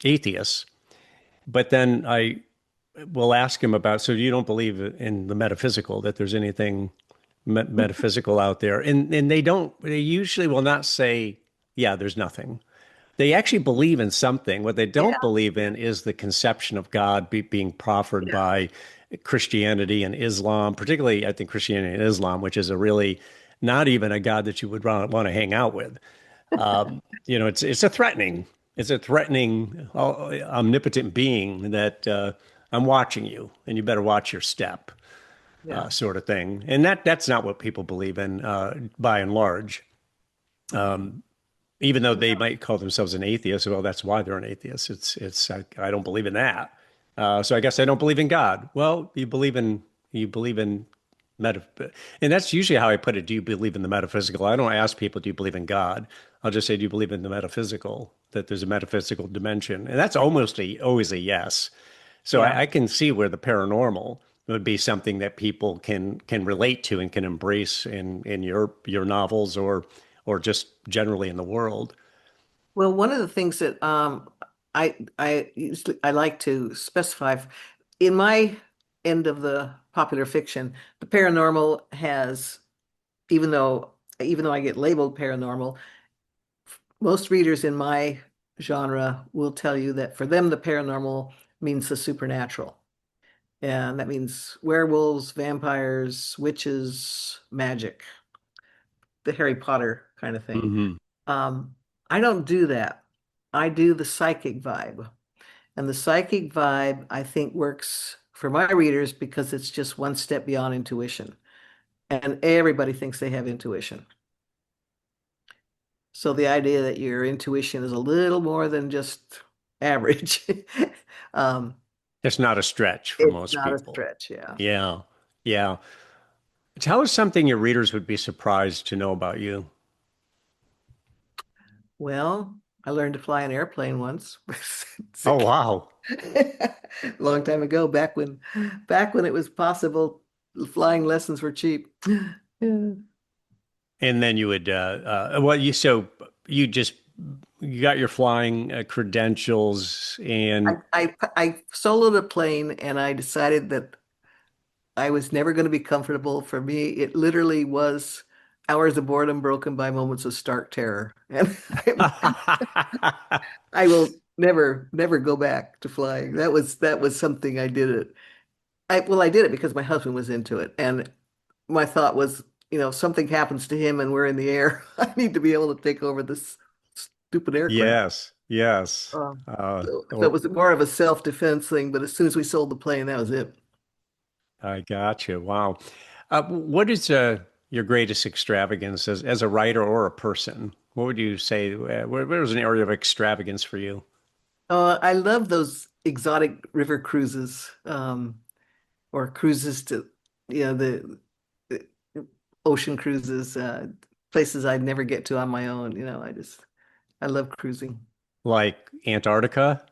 atheists, but then I will ask him about. So you don't believe in the metaphysical, that there's anything metaphysical out there, and they don't. They usually will not say, "Yeah, there's nothing." They actually believe in something. What they don't Yeah. believe in is the conception of God being proffered Yeah. by Christianity and Islam, particularly, I think, Christianity and Islam, which is a really not even a God that you would want to hang out with. You know, it's a threatening, omnipotent being that I'm watching you, and you better watch your step, Yeah. sort of thing. And that's not what people believe in, by and large. Even though they might call themselves an atheist, well, that's why they're an atheist. I don't believe in that. So I guess I don't believe in God. Well, you believe in meta, and that's usually how I put it. Do you believe in the metaphysical? I don't ask people, do you believe in God? I'll just say, do you believe in the metaphysical? That there's a metaphysical dimension, and that's always a yes. So Yeah. I can see where the paranormal would be something that people can relate to and can embrace in your novels, or just generally in the world. Well, one of the things that I like to specify in my end of the popular fiction, the paranormal has, even though I get labeled paranormal, most readers in my genre will tell you that for them the paranormal means the supernatural. And that means werewolves, vampires, witches, magic, the Harry Potter kind of thing. Hmm. Um, I don't do that. I do the psychic vibe. And the psychic vibe, I think, works for my readers because it's just one step beyond intuition. And everybody thinks they have intuition. So the idea that your intuition is a little more than just average, um, It's not a stretch for it's most not a people. stretch. Yeah. Yeah. Yeah. Tell us something your readers would be surprised to know about you. Well, I learned to fly an airplane once. It's a Oh, kid. wow. Long time ago, back when it was possible, flying lessons were cheap. Yeah. And then you would, well, you just, you got your flying credentials I, and, I soloed a plane and I decided that I was never going to be comfortable. For me, it literally was hours of boredom broken by moments of stark terror. And I will never go back to flying. That was something I did it. I did it because my husband was into it. And my thought was, if something happens to him and we're in the air, I need to be able to take over this stupid aircraft. yes, yes. Um, Uh, so it or was more of a self-defense thing, but as soon as we sold the plane, that was it. I got you. Wow. What is your greatest extravagance as a writer or a person? What would you say? Where was an area of extravagance for you? I love those exotic river cruises, or cruises to, the ocean cruises, places I'd never get to on my own. I love cruising. Like Antarctica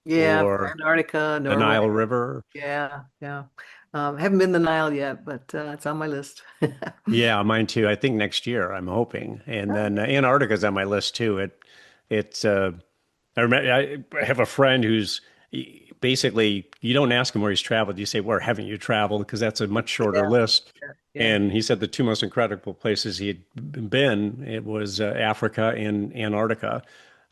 Yeah, or Antarctica, the Norway. Nile River? Yeah, yeah. Haven't been to the Nile yet, but it's on my list. Yeah, mine too. I think next year, I'm hoping. And then Antarctica's on my list too. It's I remember I have a friend who's basically, you don't ask him where he's traveled. You say, where haven't you traveled? Because that's a much shorter Yeah, list. yeah, And he said the two most incredible places he had been, it was Africa and Antarctica.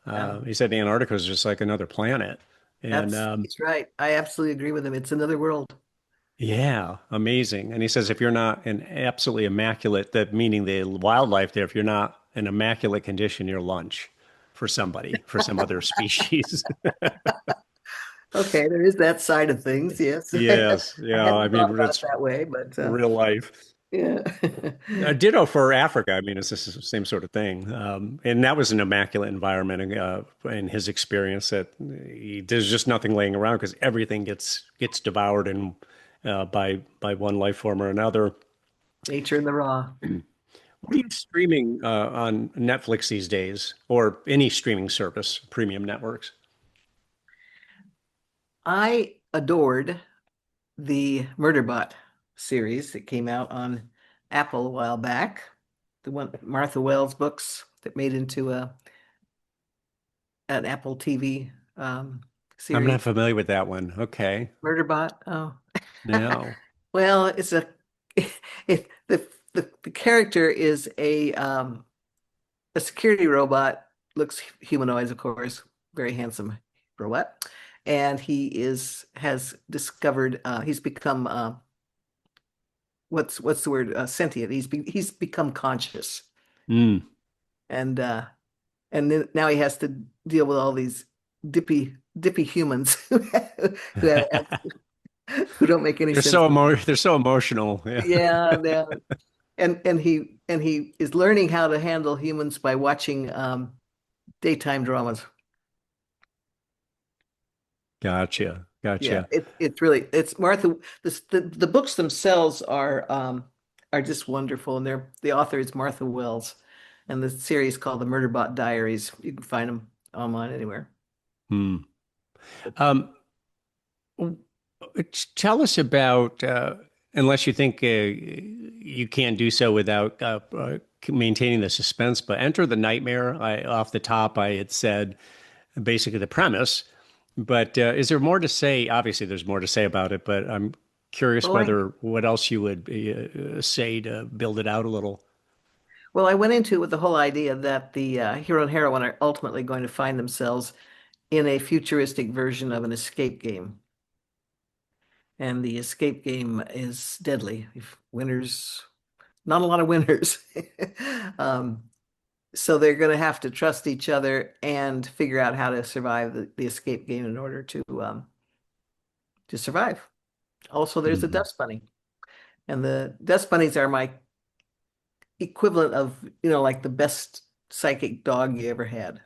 yeah. He said Antarctica was just like another planet. And He's right. I absolutely agree with him. It's another world. yeah, amazing. And he says if you're not an absolutely immaculate, that meaning the wildlife there, if you're not in immaculate condition, you're lunch for somebody, for some other species. Okay, there is that side of things. Yes, Yes, I yeah. I hadn't thought mean, about it it's that way, but real life. yeah. Ditto for Africa. I mean, it's the same sort of thing. And that was an immaculate environment in his experience. That there's just nothing laying around because everything gets devoured and by one life form or another. Nature in the raw. What are you streaming on Netflix these days, or any streaming service, premium networks? I adored the Murderbot series that came out on Apple a while back. The one Martha Wells books that made into a an Apple TV I'm not series. familiar with that one. Okay. Murderbot. Oh, No. well, it's a the character is a security robot, looks humanoid, of course, very handsome robot, and he is has discovered he's become what's the word sentient. He's become conscious, Mm. and and then now he has to deal with all these dippy humans who have, who don't make any sense. They're so emotional. Yeah. Yeah, yeah. And he is learning how to handle humans by watching daytime dramas. Gotcha. Yeah, Gotcha. it's really it's Martha. The books themselves are just wonderful, and the author is Martha Wells, and the series called The Murderbot Diaries. You can find them online anywhere. Hmm. Um, Tell us about, unless you think you can't do so without maintaining the suspense, but Enter the Nightmare. Off the top, I had said basically the premise, but is there more to say? Obviously, there's more to say about it, but I'm curious Well, I whether what else you would say to build it out a little. well, I went into it with the whole idea that the hero and heroine are ultimately going to find themselves in a futuristic version of an escape game. And the escape game is deadly. If winners, not a lot of winners. Um, so they're going to have to trust each other and figure out how to survive the escape game in order to survive. Also, there's a Mhm. dust bunny, and the dust bunnies are my equivalent of, like the best psychic dog you ever had.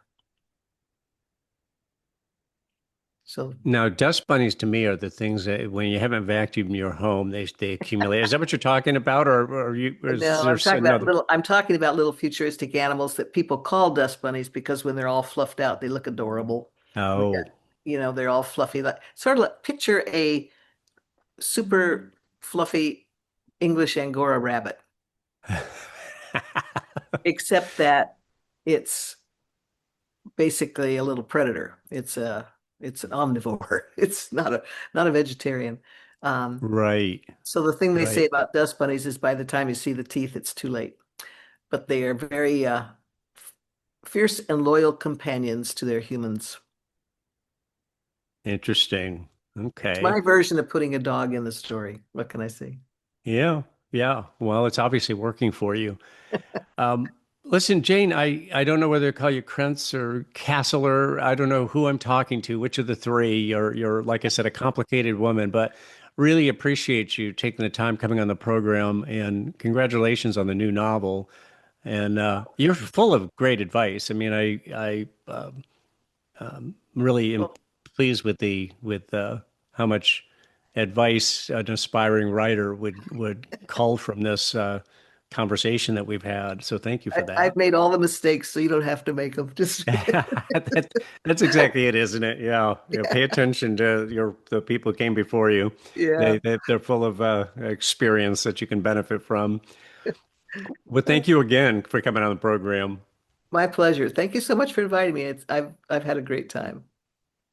So Now, dust bunnies to me are the things that when you haven't vacuumed your home, they accumulate. Is that what you're talking about, or is no, there another? I'm talking about little futuristic animals that people call dust bunnies because when they're all fluffed out, they look adorable. And they got, Oh. they're all fluffy. Like sort of like picture a super fluffy English Angora rabbit, except that it's basically a little predator. It's an omnivore. It's not a vegetarian. Um, Right, so the thing they say right. about dust bunnies is by the time you see the teeth, it's too late. But they are very fierce and loyal companions to their humans. Interesting. It's my Okay. version of putting a dog in the story. What can I say? Yeah, yeah. Well, it's obviously working for you. Um, Listen, Jayne, I don't know whether to call you Krentz or Castler. I don't know who I'm talking to, which of the three. You're, like I said, a complicated woman, but really appreciate you taking the time coming on the program, and congratulations on the new novel. And you're full of great advice. I mean, really am Well, pleased with the with how much advice an aspiring writer would cull from this conversation that we've had. So thank you for I've that. made all the mistakes, so you don't have to make them. Just That's exactly it, isn't it? Yeah. Yeah. Pay attention to the people who came before you. yeah. They're full of experience that you can benefit from. Well, thank you again for coming on the program. My pleasure. Thank you so much for inviting me. I've had a great time.